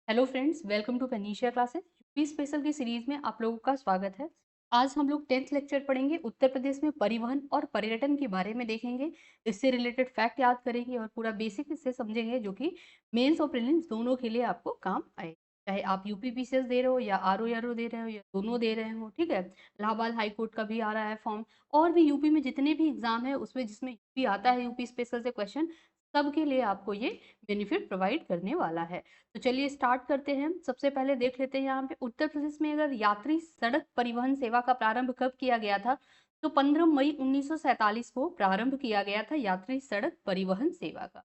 Hello friends, welcome to Panacea Classes. UP special की series में आप लोगों का स्वागत है। आज हम लोग 10th लेक्चर पढ़ेंगे। उत्तर प्रदेश में परिवहन और पर्यटन के बारे में देखेंगे। इससे रिलेटेड फैक्ट याद करेंगे और पूरा बेसिक इससे समझेंगे, जो कि मेंस और प्रीलिम्स दोनों के लिए आपको काम आए। चाहे आप यूपी पीसीएस दे रहे हो या आरओ दे रहे हो या दोनों दे रहे हो, ठीक है। इलाहाबाद हाई कोर्ट का भी आ रहा है फॉर्म, और भी यूपी में जितने भी एग्जाम है उसमें जिसमें यूपी आता है, यूपी स्पेशल से क्वेश्चन, सबके लिए आपको ये बेनिफिट प्रोवाइड करने वाला है। तो चलिए स्टार्ट करते हैं। सबसे पहले देख लेते हैं यहाँ पे उत्तर प्रदेश में अगर यात्री सड़क परिवहन सेवा का प्रारंभ कब किया गया था, तो 15 मई 1947 को प्रारंभ किया गया था यात्री सड़क परिवहन सेवा का।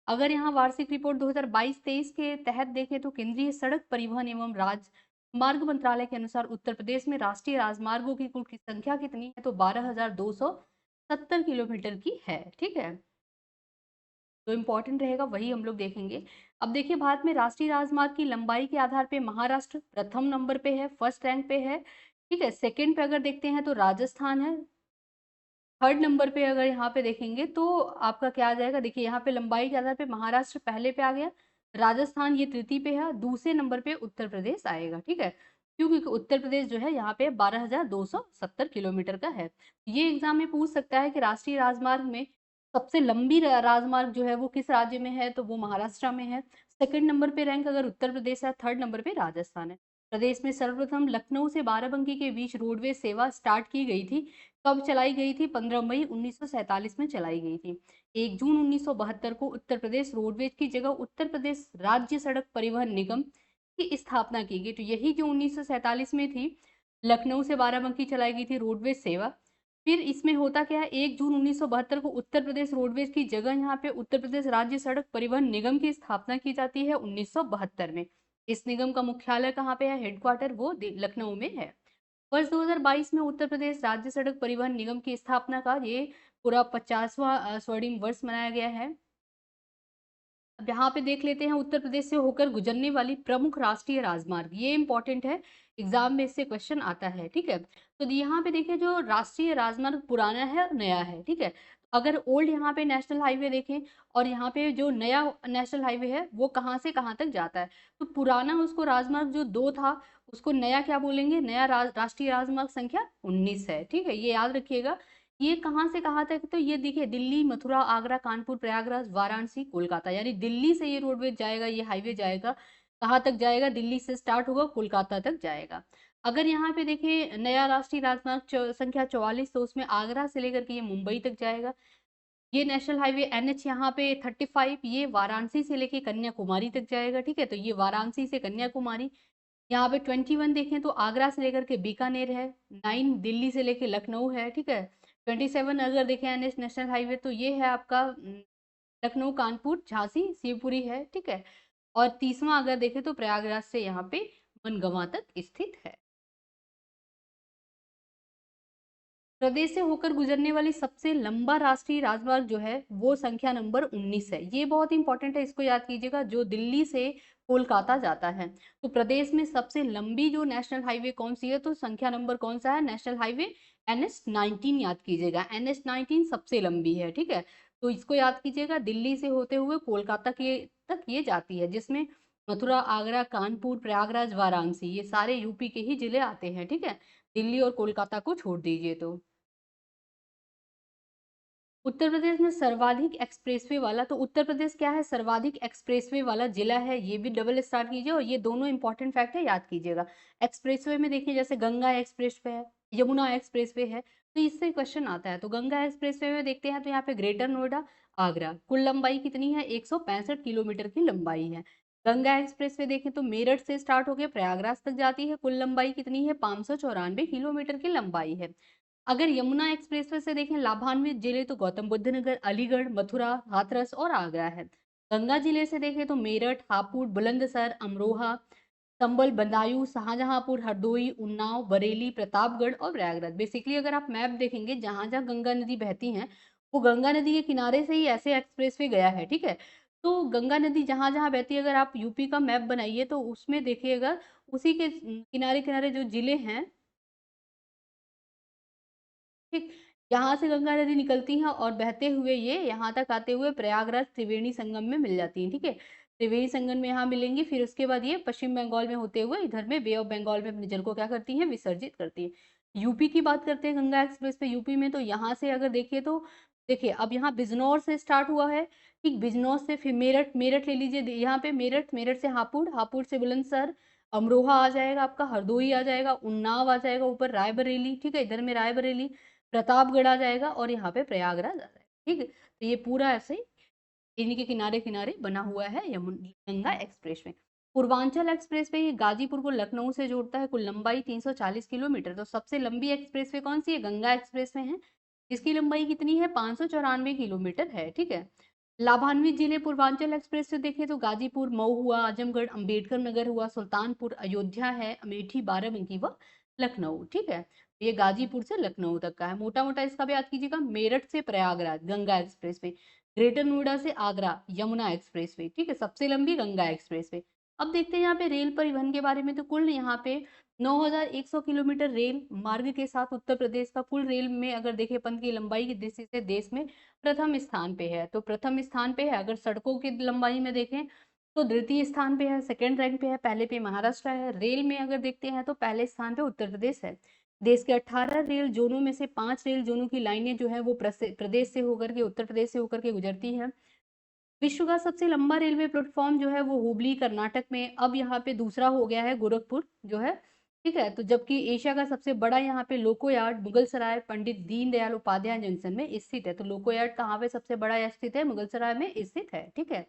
अगर यहाँ वार्षिक रिपोर्ट 2022-23 के तहत देखें तो केंद्रीय सड़क परिवहन एवं राजमार्ग मंत्रालय के अनुसार उत्तर प्रदेश में राष्ट्रीय राजमार्गों की कुल की संख्या कितनी है, तो 12,270 किलोमीटर की है, ठीक है। जो इम्पोर्टेंट रहेगा वही हम लोग देखेंगे। अब देखिए, भारत में राष्ट्रीय राजमार्ग की लंबाई के आधार पे महाराष्ट्र प्रथम नंबर पे है, फर्स्ट रैंक पे है, ठीक है। सेकंड पे अगर देखते हैं तो राजस्थान है। थर्ड नंबर पे अगर यहाँ पे देखेंगे तो आपका क्या आ जाएगा, देखिए यहाँ पे लंबाई के आधार पे महाराष्ट्र पहले पे आ गया, राजस्थान ये तृतीय पे है, दूसरे नंबर पे उत्तर प्रदेश आएगा, ठीक है। क्योंकि उत्तर प्रदेश जो है यहाँ पे 12,270 किलोमीटर का है। ये एग्जाम में पूछ सकता है कि राष्ट्रीय राजमार्ग में सबसे लंबी राजमार्ग जो है वो किस राज्य में है, तो वो महाराष्ट्र में है। सेकंड नंबर पे रैंक अगर उत्तर प्रदेश है, थर्ड नंबर पे राजस्थान है। प्रदेश में सर्वप्रथम लखनऊ से बाराबंकी के बीच रोडवेज सेवा स्टार्ट की गई थी। कब चलाई गई थी? 15 मई 1947 में चलाई गई थी। 1 जून 1972 को उत्तर प्रदेश रोडवेज की जगह उत्तर प्रदेश राज्य सड़क परिवहन निगम की स्थापना की गई। तो यही जो 1947 में थी, लखनऊ से बाराबंकी चलाई गई थी रोडवेज सेवा। फिर इसमें होता क्या है, 1 जून 1972 को उत्तर प्रदेश रोडवेज की जगह यहाँ पे उत्तर प्रदेश राज्य सड़क परिवहन निगम की स्थापना की जाती है 1972 में। इस निगम का मुख्यालय कहाँ पे है, हेडक्वार्टर वो लखनऊ में है। वर्ष 2022 में उत्तर प्रदेश राज्य सड़क परिवहन निगम की स्थापना का ये पूरा 50वां स्वर्णिम वर्ष मनाया गया है। अब यहाँ पे देख लेते हैं उत्तर प्रदेश से होकर गुजरने वाली प्रमुख राष्ट्रीय राजमार्ग, ये इंपॉर्टेंट है, एग्जाम में इससे क्वेश्चन आता है, ठीक है। तो यहाँ पे देखिए, जो राष्ट्रीय राजमार्ग पुराना है और नया है, ठीक है। अगर ओल्ड यहाँ पे नेशनल हाईवे देखें और यहाँ पे जो नया नेशनल हाईवे है वो कहाँ से कहाँ तक जाता है, तो पुराना उसको राजमार्ग जो 2 था उसको नया क्या बोलेंगे, नया राष्ट्रीय राजमार्ग संख्या 19 है, ठीक है। ये याद रखिएगा। ये कहाँ से कहाँ तक, तो ये देखिए दिल्ली, मथुरा, आगरा, कानपुर, प्रयागराज, वाराणसी, कोलकाता, यानी दिल्ली से ये रोडवेज जाएगा, ये हाईवे जाएगा। कहाँ तक जाएगा? दिल्ली से स्टार्ट होगा, कोलकाता तक जाएगा। अगर यहाँ पे देखिए नया राष्ट्रीय राजमार्ग संख्या 44, तो उसमें आगरा से लेकर के ये मुंबई तक जाएगा। ये नेशनल हाईवे एनएच यहाँ पे 35, ये वाराणसी से लेके कन्याकुमारी तक जाएगा, ठीक है। तो ये वाराणसी से कन्याकुमारी। यहाँ पे 21 देखें तो आगरा से लेकर के बीकानेर है। 9 दिल्ली से लेके लखनऊ है, ठीक है। 27 अगर देखें एनएच नेशनल हाईवे, तो ये है आपका लखनऊ, कानपुर, झांसी, शिवपुरी है, ठीक है। और 30वां अगर देखें तो प्रयागराज से यहाँ पे मनगवा तक स्थित है। प्रदेश से होकर गुजरने वाली सबसे लंबा राष्ट्रीय राजमार्ग जो है वो संख्या नंबर 19 है। ये बहुत इंपॉर्टेंट है, इसको याद कीजिएगा, जो दिल्ली से कोलकाता जाता है। तो प्रदेश में सबसे लंबी जो नेशनल हाईवे कौन सी है, तो संख्या नंबर कौन सा है, नेशनल हाईवे NH-19 याद कीजिएगा। NH-19 सबसे लंबी है, ठीक है। तो इसको याद कीजिएगा, दिल्ली से होते हुए कोलकाता के तक ये जाती है, जिसमें मथुरा, आगरा, कानपुर, प्रयागराज, वाराणसी ये सारे यूपी के ही जिले आते हैं, ठीक है। दिल्ली और कोलकाता को छोड़ दीजिए तो। उत्तर प्रदेश में सर्वाधिक एक्सप्रेसवे वाला, तो उत्तर प्रदेश क्या है, सर्वाधिक एक्सप्रेसवे वाला जिला है, ये भी डबल स्टार्ट कीजिए, और ये दोनों इंपॉर्टेंट फैक्ट है, याद कीजिएगा। एक्सप्रेसवे में देखिए जैसे गंगा एक्सप्रेसवे है, यमुना एक्सप्रेसवे है, तो इससे क्वेश्चन आता है। तो गंगा एक्सप्रेसवे में देखते हैं तो यहाँ पे ग्रेटर नोएडा, आगरा, कुल लंबाई कितनी है, 165 किलोमीटर की लंबाई है। गंगा एक्सप्रेसवे देखें तो मेरठ से स्टार्ट होकर प्रयागराज तक जाती है, कुल लंबाई कितनी है, 594 किलोमीटर की लंबाई है। अगर यमुना एक्सप्रेसवे से देखें लाभान्वित जिले, तो गौतम बुद्ध नगर, अलीगढ़, मथुरा, हाथरस और आगरा है। गंगा जिले से देखें तो मेरठ, हापुड़, बुलंदशहर, अमरोहा, संबल, बदायूं, शाहजहांपुर, हरदोई, उन्नाव, बरेली, प्रतापगढ़ और प्रयागराज। बेसिकली अगर आप मैप देखेंगे, जहां जहां गंगा नदी बहती है, वो गंगा नदी के किनारे से ही ऐसे एक्सप्रेसवे गया है, ठीक है। तो गंगा नदी जहां जहां बहती है, अगर आप यूपी का मैप बनाइए तो उसमें देखिएगा, उसी के किनारे किनारे जो जिले हैं, ठीक, यहाँ से गंगा नदी निकलती है और बहते हुए ये यहाँ तक आते हुए प्रयागराज त्रिवेणी संगम में मिल जाती है, ठीक है। त्रिवेणी संगम में यहाँ मिलेंगी, फिर उसके बाद ये पश्चिम बंगाल में होते हुए इधर में बे ऑफ बंगाल में अपने जल को क्या करती हैं, विसर्जित करती हैं। यूपी की बात करते हैं गंगा एक्सप्रेस पे यूपी में, तो यहाँ से अगर देखिए तो देखिए अब यहाँ बिजनौर से स्टार्ट हुआ है, ठीक, बिजनौर से फिर मेरठ, मेरठ ले लीजिए, यहाँ पे मेरठ, मेरठ से हापुड़, हापुड़ से बुलंदशहर, अमरोहा आ जाएगा आपका, हरदोई आ जाएगा, उन्नाव आ जाएगा, ऊपर रायबरेली, ठीक है, इधर में रायबरेली, प्रतापगढ़ आ जाएगा और यहाँ पे प्रयागराज आ जाएगा, ठीक है। तो ये पूरा ऐसे ही इन्हीं के किनारे किनारे बना हुआ है Ganga express way. Purvanchal express way ये गाजीपुर को लखनऊ से जोड़ता है, कुल लंबाई 340 किलोमीटर। तो सबसे लंबी एक्सप्रेस वे कौन सी है, गंगा एक्सप्रेस वे है। इसकी लंबाई कितनी है, 594 किलोमीटर है, ठीक है। लाभान्वित जिले पूर्वांचल एक्सप्रेस से देखें तो गाजीपुर, मऊ हुआ, आजमगढ़, अंबेडकर नगर हुआ, सुल्तानपुर, अयोध्या है, अमेठी, बाराबंकी व लखनऊ, ठीक है। ये गाजीपुर से लखनऊ तक का है। मोटा मोटा इसका भी याद कीजिएगा, मेरठ से Prayagraj Ganga express way, greater Noida से आगरा यमुना एक्सप्रेसवे, ठीक है, सबसे लंबी गंगा एक्सप्रेसवे। अब देखते हैं यहाँ पे रेल परिवहन के बारे में, तो कुल यहाँ पे 9,100 किलोमीटर रेल मार्ग के साथ उत्तर प्रदेश का कुल रेल में अगर देखें पंथ की लंबाई की दृष्टि से देश में प्रथम स्थान पे है। तो प्रथम स्थान पे है। अगर सड़कों की लंबाई में देखें तो द्वितीय स्थान पे है, सेकेंड रैंक पे है, पहले पे महाराष्ट्र है। रेल में अगर देखते हैं तो पहले स्थान पे उत्तर प्रदेश है। देश के 18 रेल जोनों में से 5 रेल जोनों की लाइनें जो है वो प्रदेश से होकर के, उत्तर प्रदेश से होकर के गुजरती हैं। विश्व का सबसे लंबा रेलवे प्लेटफॉर्म जो है वो हुबली कर्नाटक में, अब यहाँ पे दूसरा हो गया है गोरखपुर जो है, ठीक है। तो जबकि एशिया का सबसे बड़ा यहाँ पे लोकोयार्ड मुगल सराय पंडित दीनदयाल उपाध्याय जंक्शन में स्थित है। तो लोकोयार्ड कहाँ पे सबसे बड़ा स्थित है, मुगल सराय में स्थित है, ठीक है।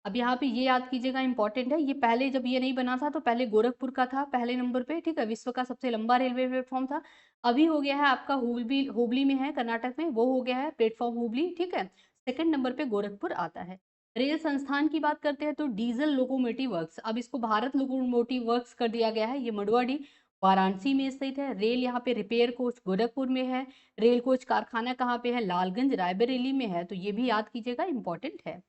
अब यहाँ पे ये याद कीजिएगा, इंपॉर्टेंट है, ये पहले जब ये नहीं बना था तो पहले गोरखपुर का था पहले नंबर पे, ठीक है, विश्व का सबसे लंबा रेलवे प्लेटफॉर्म था। अभी हो गया है आपका हुबली, हुबली में है कर्नाटक में, वो हो गया है प्लेटफॉर्म हुबली, ठीक है। सेकंड नंबर पे गोरखपुर आता है। रेल संस्थान की बात करते हैं तो डीजल लोकोमोटिव वर्क्स, अब इसको भारत लोकोमोटिव वर्क्स कर दिया गया है, ये मडुआडी वाराणसी में स्थित है। रेल यहाँ पे रिपेयर कोच गोरखपुर में है। रेल कोच कारखाना कहाँ पे है, लालगंज रायबरेली में है, तो ये भी याद कीजिएगा, इंपॉर्टेंट है।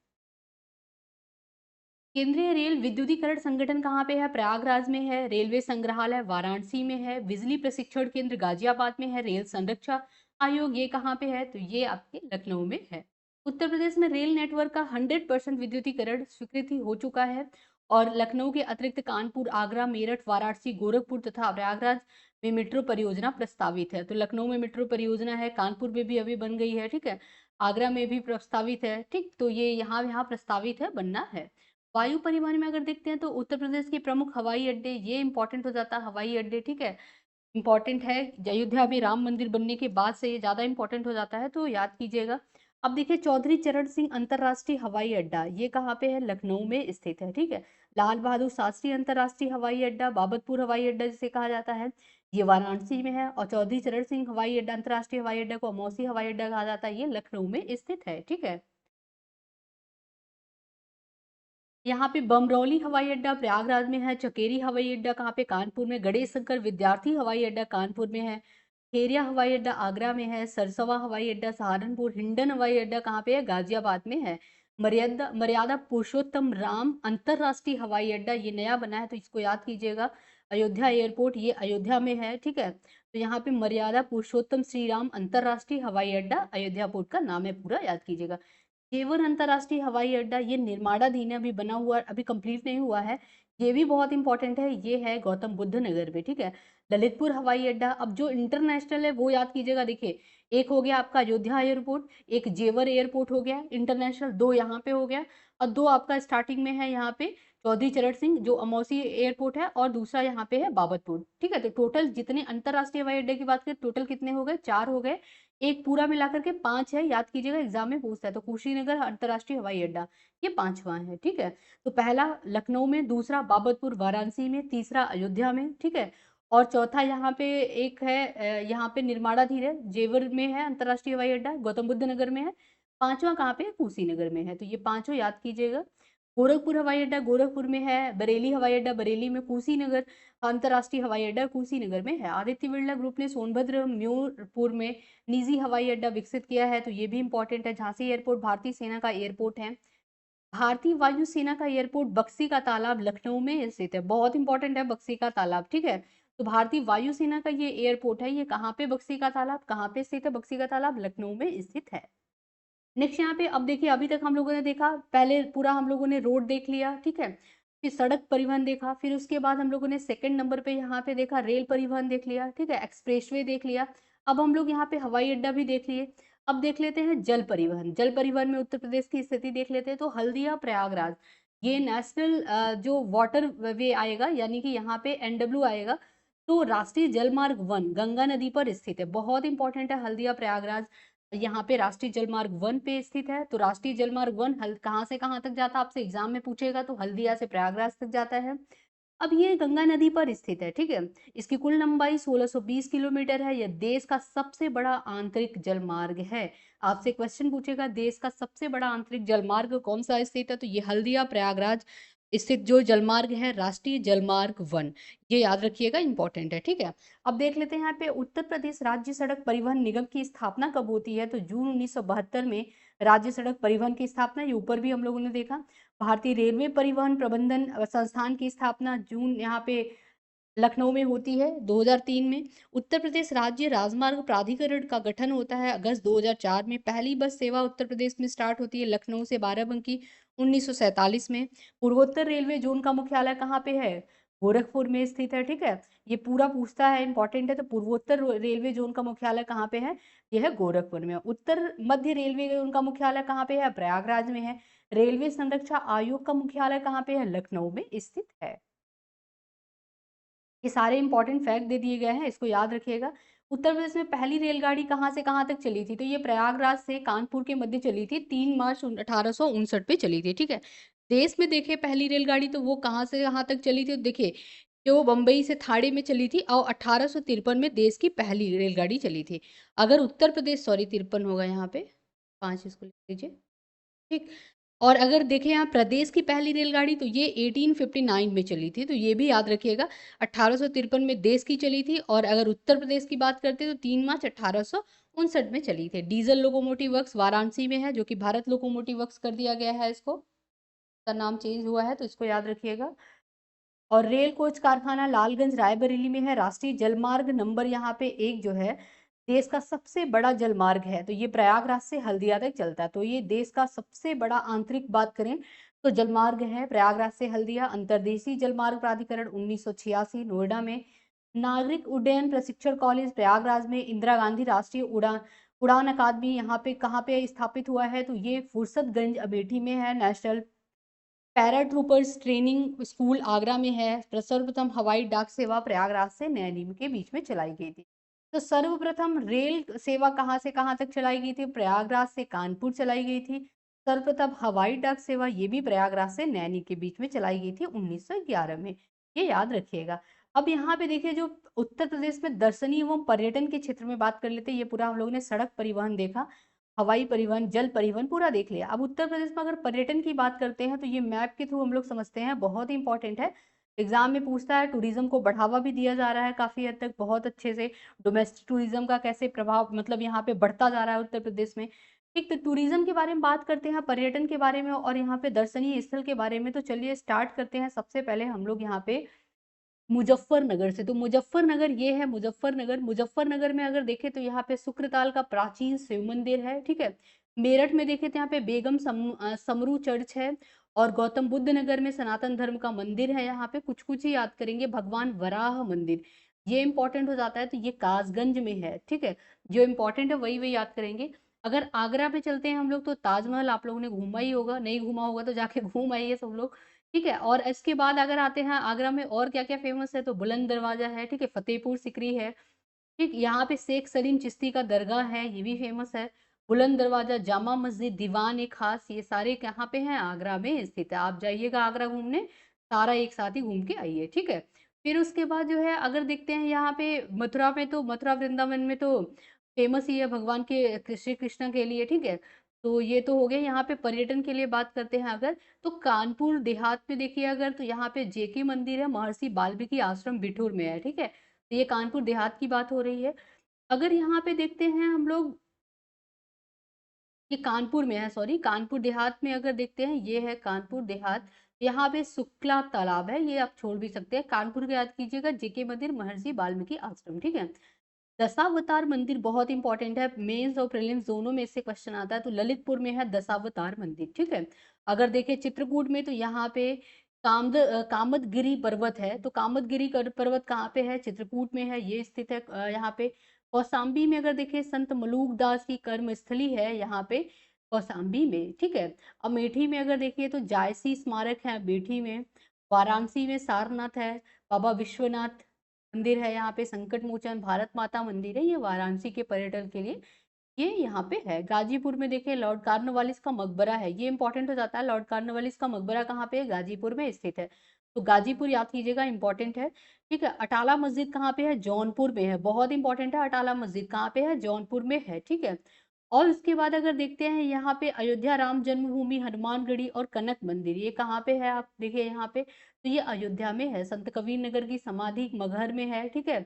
केंद्रीय रेल विद्युतीकरण संगठन कहाँ पे है, प्रयागराज में है। रेलवे संग्रहालय वाराणसी में है। बिजली प्रशिक्षण केंद्र गाजियाबाद में है। रेल संरक्षा आयोग ये कहाँ पे है, तो ये आपके लखनऊ में है। उत्तर प्रदेश में रेल नेटवर्क का 100% विद्युतीकरण स्वीकृति हो चुका है और लखनऊ के अतिरिक्त कानपुर, आगरा, मेरठ, वाराणसी, गोरखपुर तथा प्रयागराज में मेट्रो परियोजना प्रस्तावित है। तो लखनऊ में मेट्रो परियोजना है, कानपुर में भी अभी बन गई है, ठीक है, आगरा में भी प्रस्तावित है, ठीक। तो ये यहाँ यहाँ प्रस्तावित है, बनना है। वायु परिवहन में अगर देखते हैं तो उत्तर प्रदेश के प्रमुख हवाई अड्डे, ये इंपॉर्टेंट हो जाता है हवाई अड्डे, ठीक है, इंपॉर्टेंट है। अयोध्या में राम मंदिर बनने के बाद से ये ज्यादा इंपॉर्टेंट हो जाता है, तो याद कीजिएगा। अब देखिए चौधरी चरण सिंह अंतरराष्ट्रीय हवाई अड्डा, ये कहाँ पे है, लखनऊ में स्थित है, ठीक है। लाल बहादुर शास्त्री अंतरराष्ट्रीय हवाई अड्डा, बाबतपुर हवाई अड्डा जिसे कहा जाता है, ये वाराणसी में है। और चौधरी चरण सिंह हवाई अड्डा, अंतरराष्ट्रीय हवाई अड्डा को अमौसी हवाई अड्डा कहा जाता है, ये लखनऊ में स्थित है, ठीक है। यहाँ पे बमरौली हवाई अड्डा प्रयागराज में है। चकेरी हवाई अड्डा कहाँ पे, कानपुर में। गणेश शंकर विद्यार्थी हवाई अड्डा कानपुर में है। खेरिया हवाई अड्डा आगरा में है। सरसवा हवाई अड्डा सहारनपुर। हिंडन हवाई अड्डा कहाँ पे है, गाजियाबाद में है। मर्यादा मर्यादा पुरुषोत्तम राम अंतरराष्ट्रीय हवाई अड्डा ये नया बना है, तो इसको याद कीजिएगा। अयोध्या एयरपोर्ट ये अयोध्या में है, ठीक है। तो यहाँ पे मर्यादा पुरुषोत्तम श्री राम अंतरराष्ट्रीय हवाई अड्डा अयोध्या पोर्ट का नाम है, पूरा याद कीजिएगा। जेवर अंतरराष्ट्रीय हवाई अड्डा ये निर्माणाधीन है, अभी बना हुआ, अभी कंप्लीट नहीं हुआ है, ये भी बहुत इंपॉर्टेंट है, ये है गौतम बुद्ध नगर में, ठीक है। ललितपुर हवाई अड्डा, अब जो इंटरनेशनल है वो याद कीजिएगा, देखिए एक हो गया आपका अयोध्या एयरपोर्ट, एक जेवर एयरपोर्ट हो गया इंटरनेशनल, दो यहाँ पे हो गया, और दो आपका स्टार्टिंग में है यहाँ पे चौधरी चरण सिंह जो अमौसी एयरपोर्ट है, और दूसरा यहाँ पे है बाबतपुर, ठीक है। तो टोटल जितने अंतरराष्ट्रीय हवाई अड्डे की बात करें, टोटल कितने हो गए, चार हो गए। एक पूरा मिलाकर के पांच है, याद कीजिएगा, एग्जाम में पूछता है। तो कुशीनगर अंतरराष्ट्रीय हवाई अड्डा ये पांचवा है, ठीक है। तो पहला लखनऊ में, दूसरा बाबतपुर वाराणसी में, तीसरा अयोध्या में, ठीक है। और चौथा यहाँ पे एक है यहाँ पे निर्माणाधीन है, जेवर में है अंतरराष्ट्रीय हवाई अड्डा, गौतम बुद्ध नगर में है। पांचवा कहाँ पे है, कुशीनगर में है। तो ये पांचों याद कीजिएगा। गोरखपुर हवाई अड्डा गोरखपुर में है। बरेली हवाई अड्डा बरेली में। कुशीनगर अंतरराष्ट्रीय हवाई अड्डा कुशीनगर में है। आदित्य बिरला ग्रुप ने सोनभद्र म्यूरपुर में निजी हवाई अड्डा विकसित किया है, तो ये भी इंपॉर्टेंट है। झांसी एयरपोर्ट भारतीय सेना का एयरपोर्ट है। भारतीय वायुसेना का एयरपोर्ट बक्सी का तालाब लखनऊ में स्थित है, बहुत इंपॉर्टेंट है बक्सी का तालाब, ठीक है। तो भारतीय वायुसेना का ये एयरपोर्ट है, ये कहाँ पे, बक्सी का तालाब कहाँ पे स्थित है, बक्सी का तालाब लखनऊ में स्थित है। नेक्स्ट यहाँ पे अब देखिए, अभी तक हम लोगों ने देखा, पहले पूरा हम लोगों ने रोड देख लिया, ठीक है। फिर सड़क परिवहन देखा, फिर उसके बाद हम लोगों ने सेकंड नंबर पे यहाँ पे देखा रेल परिवहन देख लिया, ठीक है, एक्सप्रेसवे देख लिया। अब हम लोग यहाँ पे हवाई अड्डा भी देख लिए। अब देख लेते हैं जल परिवहन। जल परिवहन में उत्तर प्रदेश की स्थिति देख लेते हैं। तो हल्दिया प्रयागराज, ये नेशनल जो वाटर वे आएगा, यानी कि यहाँ पे एनडब्ल्यू आएगा। तो राष्ट्रीय जलमार्ग 1 गंगा नदी पर स्थित है, बहुत इंपॉर्टेंट है हल्दिया प्रयागराज। यहाँ पे राष्ट्रीय जलमार्ग 1 पे स्थित है। तो राष्ट्रीय जलमार्ग 1 कहाँ से कहाँ तक जाता है, आपसे एग्जाम में पूछेगा, तो हल्दिया से प्रयागराज तक जाता है। अब ये गंगा नदी पर स्थित है, ठीक है। इसकी कुल लंबाई 1620 किलोमीटर है। यह देश का सबसे बड़ा आंतरिक जलमार्ग है। आपसे क्वेश्चन पूछेगा देश का सबसे बड़ा आंतरिक जलमार्ग कौन सा स्थित है, तो ये हल्दिया प्रयागराज स्थित जो जलमार्ग है राष्ट्रीय जलमार्ग 1, ये याद रखिएगा, इंपॉर्टेंट है, ठीक है। अब देख लेते हैं यहाँ पे उत्तर प्रदेश राज्य सड़क परिवहन निगम की स्थापना कब होती है, तो जून 1972 में राज्य सड़क परिवहन की स्थापना, ये ऊपर भी हम लोगों ने देखा। भारतीय रेलवे परिवहन प्रबंधन संस्थान की स्थापना जून यहाँ पे लखनऊ में होती है 2003 में। उत्तर प्रदेश राज्य राजमार्ग प्राधिकरण का गठन होता है अगस्त 2004 में। पहली बस सेवा उत्तर प्रदेश में स्टार्ट होती है लखनऊ से बाराबंकी 1947 में। पूर्वोत्तर रेलवे जोन का मुख्यालय कहाँ पे है, गोरखपुर में स्थित है, ठीक है। ये पूरा पूछता है, इंपॉर्टेंट है। तो पूर्वोत्तर रेलवे जोन का मुख्यालय कहाँ पे है, यह है गोरखपुर में। उत्तर मध्य रेलवे जोन का मुख्यालय कहाँ पे है, प्रयागराज में है। रेलवे संरक्षा आयोग का मुख्यालय कहाँ पे है, लखनऊ में स्थित है। ये सारे इंपॉर्टेंट फैक्ट दे दिए गए हैं, इसको याद रखिएगा। उत्तर प्रदेश में पहली रेलगाड़ी कहाँ से कहाँ तक चली थी, तो ये प्रयागराज से कानपुर के मध्य चली थी, 3 मार्च 1859 पे चली थी, ठीक है। देश में देखिए पहली रेलगाड़ी तो वो कहाँ से कहाँ तक चली थी, तो देखिए जो बम्बई से थाड़े में चली थी और 1853 में देश की पहली रेलगाड़ी चली थी। अगर उत्तर प्रदेश, सॉरी 53 होगा यहाँ पे, 5 इसको लिख लीजिए, ठीक। और अगर देखें यहाँ प्रदेश की पहली रेलगाड़ी तो ये 1859 में चली थी, तो ये भी याद रखिएगा। 1853 में देश की चली थी, और अगर उत्तर प्रदेश की बात करते हैं तो 3 मार्च 1859 में चली थी। डीजल लोकोमोटिव वर्क्स वाराणसी में है, जो कि भारत लोकोमोटिव वर्क्स कर दिया गया है, इसको का नाम चेंज हुआ है, तो इसको याद रखिएगा। और रेल कोच कारखाना लालगंज रायबरेली में है। राष्ट्रीय जलमार्ग नंबर यहाँ पे 1 जो है देश का सबसे बड़ा जलमार्ग है, तो ये प्रयागराज से हल्दिया तक चलता है। तो ये देश का सबसे बड़ा आंतरिक बात करें तो जलमार्ग है प्रयागराज से हल्दिया। अंतर्देशीय जलमार्ग प्राधिकरण 1986 नोएडा में। नागरिक उड्डयन प्रशिक्षण कॉलेज प्रयागराज में। इंदिरा गांधी राष्ट्रीय उड़ान उड़ान अकादमी यहाँ पे कहाँ पे स्थापित हुआ है, तो ये फुर्सतगंज अमेठी में है। National paratroopers training school Agra में है। सर्वप्रथम हवाई डाक सेवा प्रयागराज से नैनी के बीच में चलाई गई थी। तो सर्वप्रथम रेल सेवा कहाँ से कहाँ तक चलाई गई थी, प्रयागराज से कानपुर चलाई गई थी। सर्वप्रथम हवाई डाक सेवा ये भी प्रयागराज से नैनी के बीच में चलाई गई थी 1911 में, ये याद रखिएगा। अब यहाँ पे देखिए जो उत्तर प्रदेश में दर्शनीय एवं पर्यटन के क्षेत्र में बात कर लेते हैं। ये पूरा हम लोगों ने सड़क परिवहन देखा, हवाई परिवहन, जल परिवहन पूरा देख लिया। अब उत्तर प्रदेश में अगर पर्यटन की बात करते हैं तो ये मैप के थ्रू हम लोग समझते हैं, बहुत ही इंपॉर्टेंट है। एग्जाम में पूछता है, टूरिज्म को बढ़ावा भी दिया जा रहा है काफी हद तक, बहुत अच्छे से। डोमेस्टिक टूरिज्म का कैसे प्रभाव मतलब यहाँ पे बढ़ता जा रहा है उत्तर प्रदेश में, ठीक। तो टूरिज्म के बारे में बात करते हैं, पर्यटन के बारे में और यहाँ पे दर्शनीय स्थल के बारे में। तो चलिए स्टार्ट करते हैं। सबसे पहले हम लोग यहाँ पे मुजफ्फरनगर से। तो मुजफ्फरनगर ये है, मुजफ्फरनगर। मुजफ्फरनगर में अगर देखें तो यहाँ पे शुक्रताल का प्राचीन शिव मंदिर है, ठीक है। मेरठ में देखें तो यहाँ पे बेगम समरू चर्च है। और गौतम बुद्ध नगर में सनातन धर्म का मंदिर है। यहाँ पे कुछ कुछ ही याद करेंगे, भगवान वराह मंदिर, ये इंपॉर्टेंट हो जाता है, तो ये कासगंज में है, ठीक है। जो इंपॉर्टेंट है वही वही याद करेंगे। अगर आगरा पे चलते हैं हम लोग, तो ताजमहल आप लोगों ने घूमा ही होगा, नहीं घूमा होगा तो जाके घूम आइए सब लोग, ठीक है। और इसके बाद अगर आते हैं आगरा में और क्या क्या फेमस है, तो बुलंद दरवाजा है, ठीक है, फतेहपुर सिकरी है, ठीक। यहाँ पे शेख सलीम चिश्ती का दरगाह है, ये भी फेमस है। बुलंद दरवाजा, जामा मस्जिद, दीवान ए खास, ये सारे कहाँ पे हैं, आगरा में स्थित है। आप जाइएगा आगरा घूमने, सारा एक साथ ही घूम के आइए, ठीक है। फिर उसके बाद जो है अगर देखते हैं यहाँ पे मथुरा में, तो मथुरा वृंदावन में तो फेमस ही है भगवान के श्री कृष्ण के लिए, ठीक है। तो ये तो हो गया। यहाँ पे पर्यटन के लिए बात करते हैं अगर, तो कानपुर देहात में देखिए अगर, तो यहाँ पे जेके मंदिर है, महर्षि वाल्मीकि आश्रम बिठूर में है, ठीक है। तो ये कानपुर देहात की बात हो रही है। अगर यहाँ पे देखते हैं हम लोग, ये कानपुर में है, सॉरी कानपुर देहात में अगर देखते हैं, ये है कानपुर देहात। यहाँ पे शुक्ला तालाब है, ये आप छोड़ भी सकते हैं। कानपुर के याद कीजिएगा जेके मंदिर, महर्षि वाल्मीकि आश्रम, ठीक है। दशावतार मंदिर बहुत इंपॉर्टेंट है, मेंस और प्रीलिम्स दोनों में इससे क्वेश्चन आता है। तो ललितपुर में है दशावतार मंदिर, ठीक है। अगर देखें चित्रकूट में तो यहाँ पे कामदगिरी पर्वत है। तो कामदगिरी पर्वत कहाँ पे है? चित्रकूट में है, ये स्थित है यहाँ पे। कौशाम्बी में अगर देखें संत मलूक दास की कर्म स्थली है यहाँ पे कौशाम्बी में, ठीक है। अमेठी में अगर देखिए तो जायसी स्मारक है अमेठी में। वाराणसी में सारनाथ है, बाबा विश्वनाथ मंदिर है यहाँ पे, संकट मोचन भारत माता मंदिर है, ये वाराणसी के पर्यटन के लिए ये यहाँ पे है। गाजीपुर में देखिए लॉर्ड कॉर्नवालिस का मकबरा है, ये इंपॉर्टेंट हो जाता है। लॉर्ड कॉर्नवालिस का मकबरा कहाँ पे है? गाजीपुर में स्थित है। तो गाजीपुर याद कीजिएगा, इंपॉर्टेंट है, ठीक है। अटाला मस्जिद कहाँ पे है? जौनपुर में है, बहुत इंपॉर्टेंट है। अटाला मस्जिद कहाँ पे है? जौनपुर में है, ठीक है। और उसके बाद अगर देखते हैं यहाँ पे अयोध्या राम जन्मभूमि, हनुमानगढ़ी और कनक मंदिर, ये कहाँ पे है? आप देखिए यहाँ पे, तो ये अयोध्या में है। संत कबीर नगर की समाधि मगहर में है, ठीक है,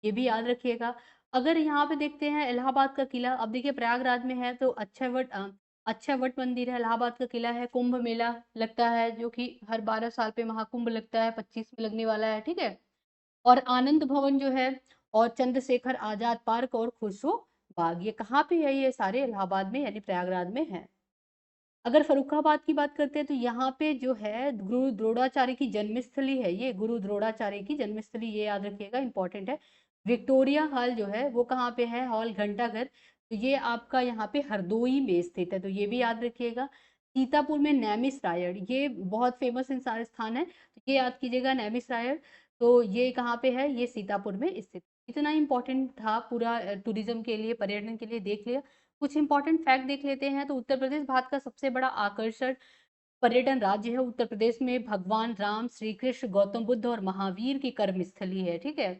ये भी याद रखिएगा। अगर यहाँ पे देखते हैं इलाहाबाद का किला, अब देखिए प्रयागराज में है तो अक्षयवट मंदिर है, इलाहाबाद का किला है, कुंभ मेला लगता है जो कि हर 12 साल पे महाकुंभ लगता है, 25 में लगने वाला है, ठीक है। और आनंद भवन जो है, और चंद्रशेखर आजाद पार्क और खुसरो बाग, ये कहाँ पे है? ये सारे इलाहाबाद में यानी प्रयागराज में है। अगर फर्रुखाबाद की बात करते हैं तो यहाँ पे जो है गुरु द्रोणाचार्य की जन्मस्थली है, ये गुरु द्रोणाचार्य की जन्मस्थली, ये याद रखिएगा, इंपॉर्टेंट है। विक्टोरिया हॉल जो है वो कहाँ पे है? हॉल घंटाघर, तो ये आपका यहाँ पे हरदोई में स्थित है, तो ये भी याद रखिएगा। सीतापुर में नैमिष रायड़, ये बहुत फेमस स्थान है, तो ये याद कीजिएगा नैमिष रायड़। तो ये कहाँ पे है? ये सीतापुर में स्थित। इतना इंपॉर्टेंट था पूरा टूरिज्म के लिए, पर्यटन के लिए देख लिया। कुछ इंपॉर्टेंट फैक्ट देख लेते हैं। तो उत्तर प्रदेश भारत का सबसे बड़ा आकर्षण पर्यटन राज्य है। उत्तर प्रदेश में भगवान राम, श्री कृष्ण, गौतम बुद्ध और महावीर की कर्म स्थली है, ठीक है।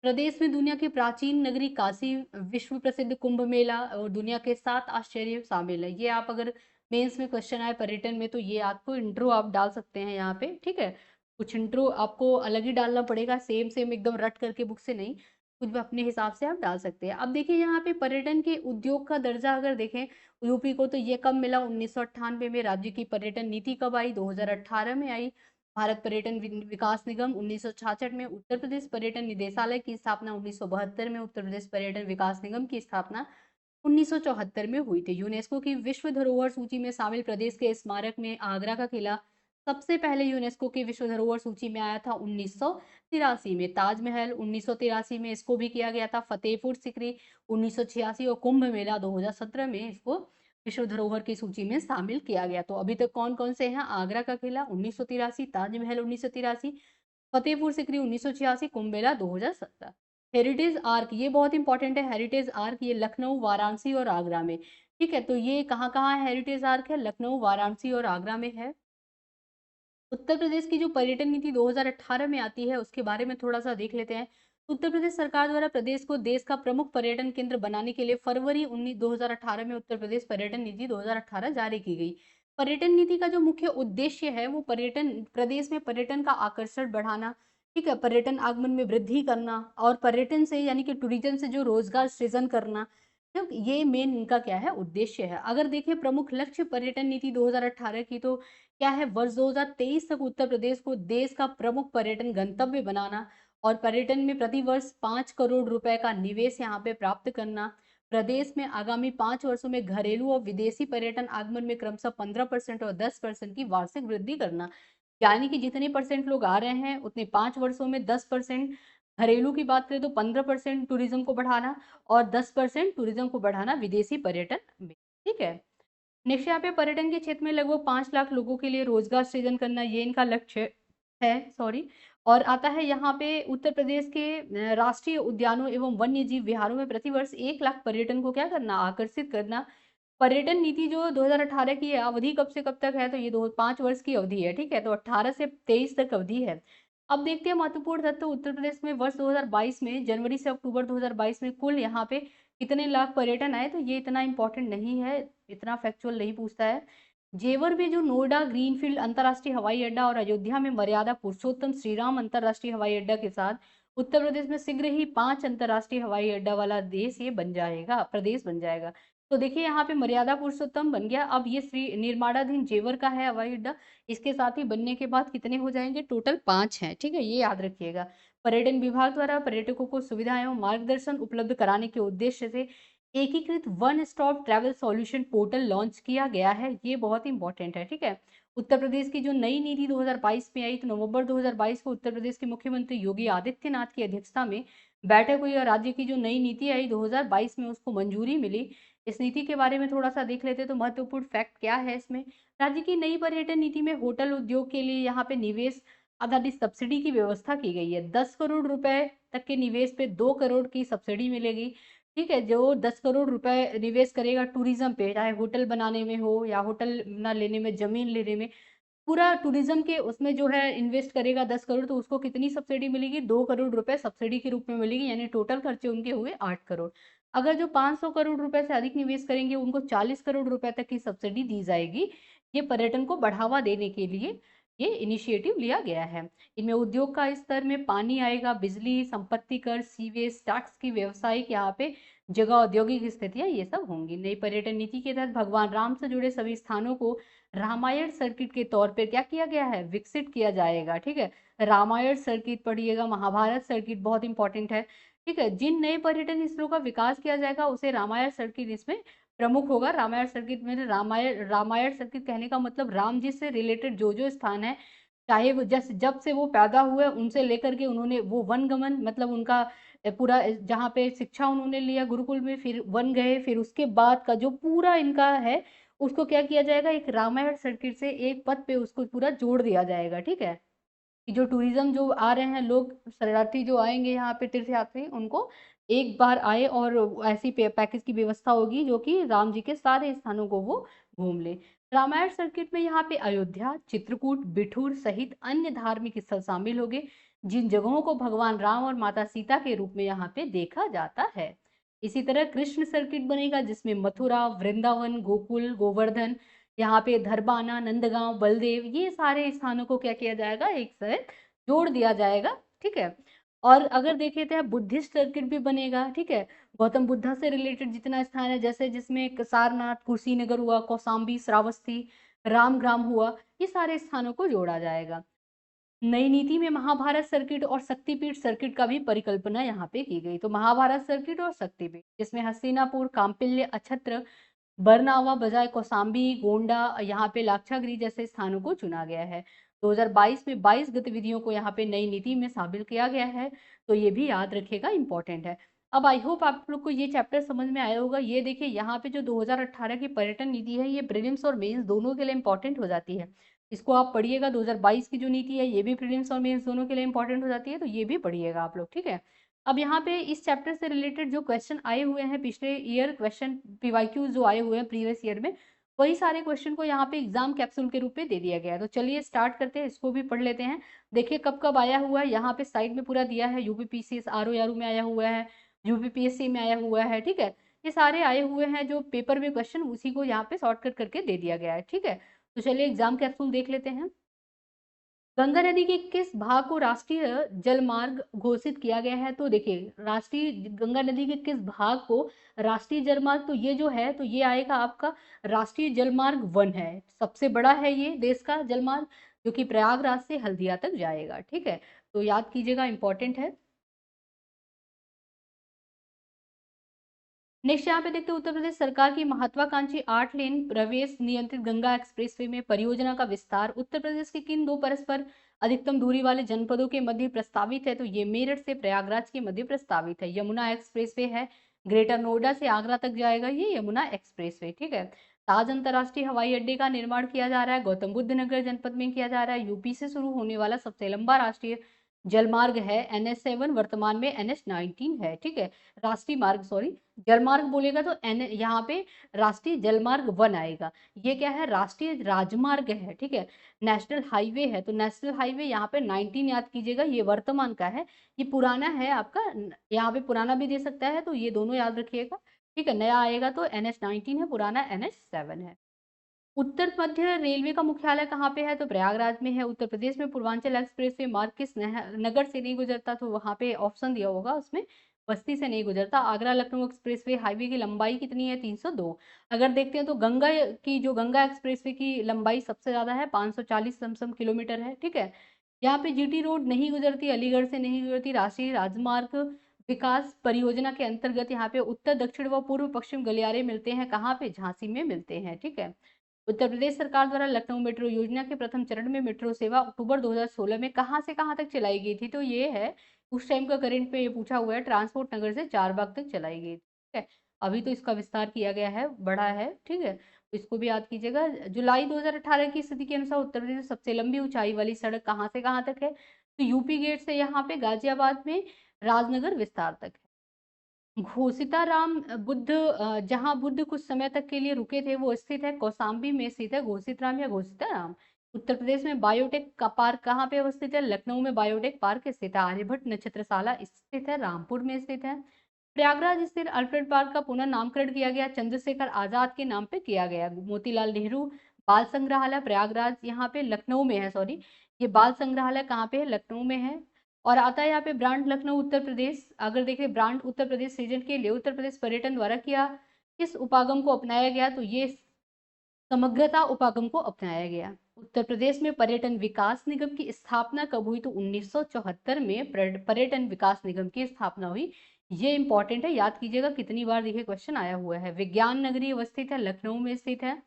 प्रदेश में दुनिया की प्राचीन नगरी काशी, विश्व प्रसिद्ध कुंभ मेला और दुनिया के 7 आश्चर्य शामिल है। ये आप अगर मेंस में क्वेश्चन आए पर्यटन में तो ये आपको इंट्रो आप डाल सकते हैं यहाँ पे, ठीक है। कुछ इंट्रो आपको अलग ही डालना पड़ेगा, सेम सेम एकदम रट करके बुक से नहीं, कुछ भी अपने हिसाब से आप डाल सकते हैं। अब देखिए यहाँ पे पर्यटन के उद्योग का दर्जा अगर देखें यूपी को, तो ये कब मिला? 1998 में। राज्य की पर्यटन नीति कब आई? 2018 में आई। भारत पर्यटन विकास निगम 1966 में। उत्तर प्रदेश पर्यटन निदेशालय की स्थापना 1972 में। उत्तर प्रदेश पर्यटन विकास निगम की स्थापना 1974 में हुई थी। यूनेस्को की विश्व धरोहर सूची में शामिल प्रदेश के स्मारक में आगरा का किला सबसे पहले यूनेस्को की विश्व धरोहर सूची में आया था 1983 में। ताजमहल 1983 में इसको भी किया गया था। फतेहपुर सिकरी 1986 और कुंभ मेला 2017 में इसको विश्व धरोहर की सूची में शामिल किया गया। तो अभी तक कौन कौन से हैं? आगरा का किला 1983, ताजमहल 1983, फतेहपुर सिकरी 1986, कुंभ मेला 2017। हेरिटेज आर्क, ये बहुत इंपॉर्टेंट है। हेरिटेज आर्क ये लखनऊ, वाराणसी और आगरा में, ठीक है। तो ये कहाँ कहाँ है? हेरिटेज आर्क है लखनऊ, वाराणसी और आगरा में है। उत्तर प्रदेश की जो पर्यटन नीति 2018 में आती है उसके बारे में थोड़ा सा देख लेते हैं। उत्तर प्रदेश सरकार द्वारा प्रदेश को देश का प्रमुख पर्यटन केंद्र बनाने के लिए फरवरी 2018 में उत्तर प्रदेश पर्यटन नीति 2018 जारी की गई। पर्यटन नीति का जो मुख्य उद्देश्य है वो पर्यटन, प्रदेश में पर्यटन का आकर्षण बढ़ाना, ठीक है, पर्यटन आगमन में वृद्धि करना और पर्यटन से यानी कि टूरिज्म से जो रोजगार सृजन करना, तो ये मेन इनका क्या है? उद्देश्य है। अगर देखिए प्रमुख लक्ष्य पर्यटन नीति 2018 की, तो क्या है? वर्ष 2023 तक उत्तर प्रदेश को देश का प्रमुख पर्यटन गंतव्य बनाना और पर्यटन में प्रति वर्ष 5 करोड़ रुपए का निवेश यहाँ पे प्राप्त करना। प्रदेश में आगामी 5 वर्षों में घरेलू और विदेशी पर्यटन आगमन में क्रमशः 15% और 10% की वार्षिक वृद्धि करना। यानी कि जितने परसेंट लोग आ रहे हैं उतने 5 वर्षों में 10%, घरेलू की बात करें तो 15% टूरिज्म को बढ़ाना और 10% टूरिज्म को बढ़ाना विदेशी पर्यटन में, ठीक है। नेक्स्ट यहाँ पे पर्यटन के क्षेत्र में लगभग 5 लाख लोगों के लिए रोजगार सृजन करना, ये इनका लक्ष्य है, सॉरी। और आता है यहाँ पे उत्तर प्रदेश के राष्ट्रीय उद्यानों एवं वन्य जीव विहारों में प्रतिवर्ष 1 लाख पर्यटन को क्या करना? आकर्षित करना। पर्यटन नीति जो 2018 की है, अवधि कब से कब तक है? तो ये 5 वर्ष की अवधि है, ठीक है। तो 18 से 23 तक अवधि है। अब देखते हैं महत्वपूर्ण तथ्य। उत्तर प्रदेश में वर्ष 2022 में, जनवरी से अक्टूबर 2022 में कुल यहाँ पे कितने लाख पर्यटन आए? तो ये इतना इंपॉर्टेंट नहीं है, इतना फैक्चुअल नहीं पूछता है। जेवर में जो नोएडा ग्रीनफील्ड अंतर्राष्ट्रीय हवाई अड्डा और अयोध्या में मर्यादा पुरुषोत्तम श्री राम अंतर्राष्ट्रीय हवाई अड्डा के साथ उत्तर प्रदेश में शीघ्र ही 5 अंतर्राष्ट्रीय हवाई अड्डा वाला देश ये बन जाएगा, प्रदेश बन जाएगा। तो देखिए यहाँ पे मर्यादा पुरुषोत्तम बन गया। अब ये श्री निर्माणाधीन जेवर का है हवाई अड्डा, इसके साथ ही बनने के बाद कितने हो जाएंगे? टोटल 5 हैं, ठीक है, ये याद रखिएगा। पर्यटन विभाग द्वारा पर्यटकों को सुविधा एवं मार्गदर्शन उपलब्ध कराने के उद्देश्य से एकीकृत one stop travel solution portal launch किया गया है। ये बहुत इंपॉर्टेंट है, ठीक है। उत्तर प्रदेश की जो नई नीति 2022 में आई, तो नवंबर 2022 को उत्तर प्रदेश के मुख्यमंत्री योगी आदित्यनाथ की अध्यक्षता में बैठक हुई और राज्य की जो नई नीति आई 2022 में उसको मंजूरी मिली। इस नीति के बारे में थोड़ा सा देख लेते हैं। तो महत्वपूर्ण फैक्ट क्या है इसमें, राज्य की नई पर्यटन नीति में होटल उद्योग के लिए यहाँ पे निवेश आधारित सब्सिडी की व्यवस्था की गई है। 10 करोड़ रुपए तक के निवेश पे 2 करोड़ की सब्सिडी मिलेगी, ठीक है। जो 10 करोड़ रुपए निवेश करेगा टूरिज्म पे, चाहे होटल बनाने में हो या होटल ना लेने में, जमीन लेने में, पूरा टूरिज्म के उसमें जो है इन्वेस्ट करेगा 10 करोड़, तो उसको कितनी सब्सिडी मिलेगी, 2 करोड़ रुपए सब्सिडी के रूप में मिलेगी, यानी टोटल खर्चे उनके हुए 8 करोड़। अगर जो 500 करोड़ रुपए से अधिक निवेश करेंगे उनको 40 करोड़ रुपए तक की सब्सिडी दी जाएगी। ये पर्यटन को बढ़ावा देने के लिए ये इनिशिएटिव लिया गया है। इनमें उद्योग का स्तर में पानी आएगा, बिजली, संपत्ति कर, सीवेज, टैक्स की व्यवसायिक यहाँ पे जगह, औद्योगिक स्थितियां, ये सब होंगी। नई पर्यटन नीति के तहत भगवान राम से जुड़े सभी स्थानों को रामायण सर्किट के तौर पे क्या किया गया है, विकसित किया जाएगा, ठीक है। रामायण सर्किट पढ़िएगा, महाभारत सर्किट बहुत इंपॉर्टेंट है, ठीक है। जिन नए पर्यटन स्थलों का विकास किया जाएगा उसे रामायण सर्किट इसमें प्रमुख होगा। रामायण सर्किट में रामायण सर्किट कहने का मतलब राम जी से रिलेटेड जो जो स्थान है, चाहे वो जब से वो पैदा हुए उनसे लेकर के उन्होंने वो वनगमन, मतलब उनका पूरा जहाँ पे शिक्षा उन्होंने लिया गुरुकुल में, फिर वन गए, फिर उसके बाद का जो पूरा इनका है उसको क्या किया जाएगा, एक रामायण सर्किट से एक पथ पे उसको पूरा जोड़ दिया जाएगा, ठीक है। कि जो टूरिज्म जो आ रहे हैं लोग, शरणार्थी जो आएंगे यहाँ पे, तीर्थयात्री, उनको एक बार आए और ऐसी पैकेज की व्यवस्था होगी जो कि राम जी के सारे स्थानों को वो घूम ले। रामायण सर्किट में यहाँ पे अयोध्या, चित्रकूट, बिठूर सहित अन्य धार्मिक स्थल शामिल होंगे, जिन जगहों को भगवान राम और माता सीता के रूप में यहाँ पे देखा जाता है। इसी तरह कृष्ण सर्किट बनेगा जिसमें मथुरा, वृंदावन, गोकुल, गोवर्धन, यहाँ पे धरबाना, नंदगांव, बलदेव, ये सारे स्थानों को क्या किया जाएगा, एक साथ जोड़ दिया जाएगा, ठीक है। और अगर देखे तो बुद्धिस्ट सर्किट भी बनेगा, ठीक है। गौतम बुद्धा से रिलेटेड जितना स्थान है, जैसे जिसमें सारनाथ, कुशीनगर हुआ, कौशाम्बी, श्रावस्ती, रामग्राम हुआ, ये सारे स्थानों को जोड़ा जाएगा। नई नीति में महाभारत सर्किट और शक्तिपीठ सर्किट का भी परिकल्पना यहाँ पे की गई। तो महाभारत सर्किट और शक्तिपीठ, जिसमें हस्तिनापुर, काम्पिल्य, अछत्र, बरनावा बजाय कौसाम्बी, गोंडा, यहाँ पे लाक्षागृह जैसे स्थानों को चुना गया है। 2022 में 22 गतिविधियों को यहाँ पे नई नीति में शामिल किया गया है, तो ये भी याद रखिएगा, इंपॉर्टेंट है। अब आई होप आप लोग को ये चैप्टर समझ में आया होगा। ये देखिए यहाँ पे जो 2018 की पर्यटन नीति है, ये प्रीलिम्स और मेंस दोनों के लिए इंपॉर्टेंट हो जाती है। इसको आप पढ़िएगा। 2022 की जो नीति है ये भी प्रीलिम्स और मेंस दोनों के लिए इंपॉर्टेंट हो जाती है, तो ये भी पढ़िएगा आप लोग, ठीक है। अब यहाँ पे इस चैप्टर से रिलेटेड जो क्वेश्चन आए हुए हैं पिछले ईयर, क्वेश्चन पीवाईक्यू जो आए हुए हैं प्रीवियस ईयर में, वही सारे क्वेश्चन को यहाँ पे एग्जाम कैप्सूल के रूप में दे दिया गया है। तो चलिए स्टार्ट करते हैं, इसको भी पढ़ लेते हैं। देखिए कब कब आया हुआ है, यहाँ पे साइड में पूरा दिया है। यूपीपीसीएस आरओ में आया हुआ है, यूपीपीएससी में आया हुआ है, ठीक है। ये सारे आए हुए हैं जो पेपर में क्वेश्चन, उसी को यहाँ पे शॉर्टकट करके दे दिया गया है, ठीक है। तो चलिए एग्जाम कैप्सूल देख लेते हैं। गंगा नदी के किस भाग को राष्ट्रीय जलमार्ग घोषित किया गया है, तो देखिए राष्ट्रीय गंगा नदी के किस भाग को राष्ट्रीय जलमार्ग, तो ये जो है तो ये आएगा आपका राष्ट्रीय जलमार्ग 1 है, सबसे बड़ा है ये देश का जलमार्ग, जो कि प्रयागराज से हल्दिया तक जाएगा, ठीक है। तो याद कीजिएगा, इंपॉर्टेंट है। नेक्स्ट यहाँ पे देखते हैं, उत्तर प्रदेश सरकार की महत्वाकांक्षी 8 लेन प्रवेश नियंत्रित गंगा एक्सप्रेसवे में परियोजना का विस्तार उत्तर प्रदेश के किन दो परस्पर अधिकतम दूरी वाले जनपदों के मध्य प्रस्तावित है, तो ये मेरठ से प्रयागराज के मध्य प्रस्तावित है। यमुना एक्सप्रेसवे है, ग्रेटर नोएडा से आगरा तक जाएगा ये यमुना एक्सप्रेसवे, ठीक है। ताज अंतर्राष्ट्रीय हवाई अड्डे का निर्माण किया जा रहा है, गौतम बुद्ध नगर जनपद में किया जा रहा है। यूपी से शुरू होने वाला सबसे लंबा राष्ट्रीय जलमार्ग है NH7, वर्तमान में NH19 है, ठीक है। राष्ट्रीय मार्ग, सॉरी, जलमार्ग बोलेगा तो एन यहाँ पे राष्ट्रीय जलमार्ग 1 आएगा। ये क्या है, राष्ट्रीय राजमार्ग है, ठीक है। नेशनल हाईवे है, तो नेशनल हाईवे यहाँ पे 19 याद कीजिएगा, ये वर्तमान का है। ये पुराना है आपका, यहाँ पे पुराना भी दे सकता है, तो ये दोनों याद रखिएगा, ठीक है। नया आएगा तो NH19 है, पुराना NH7 है। उत्तर मध्य रेलवे का मुख्यालय कहाँ पे है, तो प्रयागराज में है। उत्तर प्रदेश में पूर्वांचल एक्सप्रेस वे मार्ग किस नगर से नहीं गुजरता, तो वहां पे ऑप्शन दिया होगा उसमें, बस्ती से नहीं गुजरता। Agra Lucknow express way highway की लंबाई कितनी है, 302। अगर देखते हैं तो गंगा एक्सप्रेस वे की लंबाई सबसे ज्यादा है, 540 समसम किलोमीटर है, ठीक है। यहाँ पे जीटी रोड नहीं गुजरती, अलीगढ़ से नहीं गुजरती। राष्ट्रीय राजमार्ग विकास परियोजना के अंतर्गत यहाँ पे उत्तर दक्षिण व पूर्व पश्चिम गलियारे मिलते हैं। कहाँ पे? झांसी में मिलते हैं। ठीक है। उत्तर प्रदेश सरकार द्वारा लखनऊ मेट्रो योजना के प्रथम चरण में मेट्रो सेवा अक्टूबर 2016 में कहाँ से कहाँ तक चलाई गई थी? तो ये है, उस टाइम का करंट में ये पूछा हुआ है, ट्रांसपोर्ट नगर से चारबाग तक चलाई गई। ठीक है। अभी तो इसका विस्तार किया गया है, बढ़ा है। ठीक है, तो इसको भी याद कीजिएगा। जुलाई 2018 की स्थिति के अनुसार उत्तर प्रदेश में सबसे लंबी ऊंचाई वाली सड़क कहाँ से कहाँ तक है? तो यूपी गेट से यहाँ पे गाजियाबाद में राजनगर विस्तार तक है। घोषिताराम बुद्ध, जहाँ बुद्ध कुछ समय तक के लिए रुके थे, वो स्थित है कौशाम्बी में स्थित है घोषितराम या घोषिताराम। उत्तर प्रदेश में बायोटेक का पार्क कहाँ पे अवस्थित है? लखनऊ में बायोटेक पार्क स्थित है। आर्यभट्ट नक्षत्रशाला स्थित है रामपुर में स्थित है। प्रयागराज स्थित अल्फ्रेड पार्क का पुनः नामकरण किया गया, चंद्रशेखर आजाद के नाम पे किया गया। मोतीलाल नेहरू बाल संग्रहालय प्रयागराज, यहाँ पे लखनऊ में है, सॉरी, ये बाल संग्रहालय कहाँ पे है? लखनऊ में है। और आता है यहाँ पे ब्रांड लखनऊ उत्तर प्रदेश। अगर देखें ब्रांड उत्तर प्रदेश सृजन के लिए उत्तर प्रदेश पर्यटन द्वारा किया किस उपागम को अपनाया गया? तो ये समग्रता उपागम को अपनाया गया। उत्तर प्रदेश में पर्यटन विकास निगम की स्थापना कब हुई? तो 1974 में पर्यटन विकास निगम की स्थापना हुई। ये इंपॉर्टेंट है, याद कीजिएगा, कितनी बार देखिए क्वेश्चन आया हुआ है। विज्ञान नगरी अवस्थित है लखनऊ में स्थित है।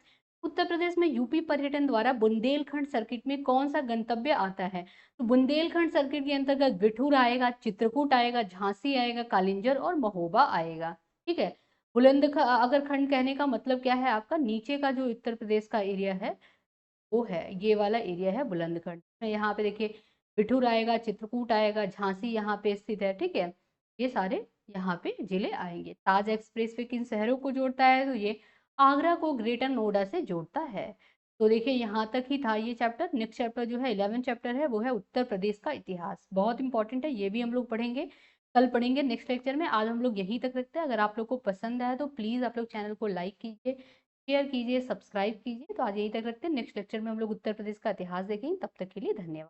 उत्तर प्रदेश में यूपी पर्यटन द्वारा बुंदेलखंड सर्किट में कौन सा गंतव्य आता है? तो बुंदेलखंड सर्किट के अंतर्गत बिठूर आएगा, चित्रकूट आएगा, झांसी आएगा, कालिंजर और महोबा आएगा। ठीक है। अगर खंड कहने का मतलब क्या है आपका? नीचे का जो उत्तर प्रदेश का एरिया है वो है, ये वाला एरिया है बुलंदखंड। यहाँ पे देखिए बिठूर आएगा, चित्रकूट आएगा, झांसी यहाँ पे स्थित है। ठीक है, ये सारे यहाँ पे जिले आएंगे। ताज एक्सप्रेस वे किन शहरों को जोड़ता है? तो ये आगरा को ग्रेटर नोएडा से जोड़ता है। तो देखिए यहाँ तक ही था ये चैप्टर। नेक्स्ट चैप्टर जो है 11 चैप्टर है, वो है उत्तर प्रदेश का इतिहास। बहुत इंपॉर्टेंट है, ये भी हम लोग पढ़ेंगे, कल पढ़ेंगे नेक्स्ट लेक्चर में। आज हम लोग यहीं तक रखते हैं। अगर आप लोग को पसंद आया तो प्लीज़ आप लोग चैनल को लाइक कीजिए, शेयर कीजिए, सब्सक्राइब कीजिए। तो आज यहीं तक रखते हैं, नेक्स्ट लेक्चर में हम लोग उत्तर प्रदेश का इतिहास देखेंगे। तब तक के लिए धन्यवाद।